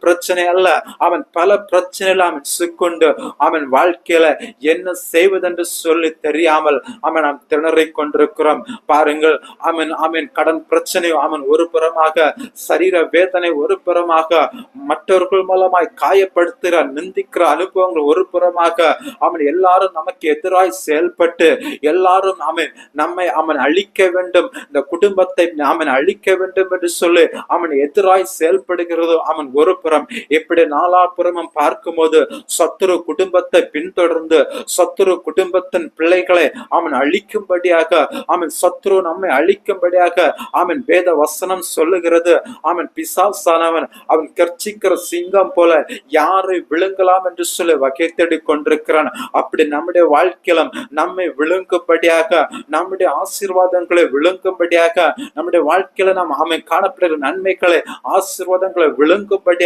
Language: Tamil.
பிரச்சனை அல்ல, அவன் பல பிரச்சனைகள் அவன் சிக்கொண்டு அவன் வாழ்க்கையில என்ன செய்வதென்று சொல்லி தெரியாமல் நாம் திணறிக் கொண்டிருக்கிறோம். பாருங்கள், அவன் கடன் பிரச்சனை அவன் ஒரு புறமாக, சரீர வேதனை ஒரு புறமாக, மற்றவர்கள் மூலமாய் காயப்படுத்துகிற நிந்திக்கிற அனுபவங்கள் ஒரு புறமாக, எல்லாரும் நமக்கு எதிராய் செயல்பட்டு எல்லாரும் நம்மை அழிக்க வேண்டும், இந்த குடும்பத்தை அழிக்க வேண்டும் என்று சொல்லி எதிராய் செயல்படுகிறது ஒரு புறம். இப்படி நாலாபுறமும் பார்க்கும்போது சத்துரு குடும்பத்தை பின்தொடர்ந்து சத்துரு குடும்பத்தின் பிள்ளைகளை அழிக்கும்படியாக சத்துரு நம்மை அழிக்கும்படியாக வேத வசனம் சொல்லுகிறது. பிசாசானவன் கர்ச்சிக்கிற சிங்கம் போல யாரை விழுங்கலாம் என்று சொல்லி வகை தேடி கொண்டிருக்கிறான். அப்படி நம்முடைய வாழ்க்கையில நம்மை விழுங்கும்படியாக, நம்முடைய ஆசீர்வாதங்களை விழுங்கும்படியாக, நம்முடைய வாழ்க்கையில நாம் காணப்படுகிற நன்மைகளை ஆசீர்வாதங்களை விழுங்கும்படி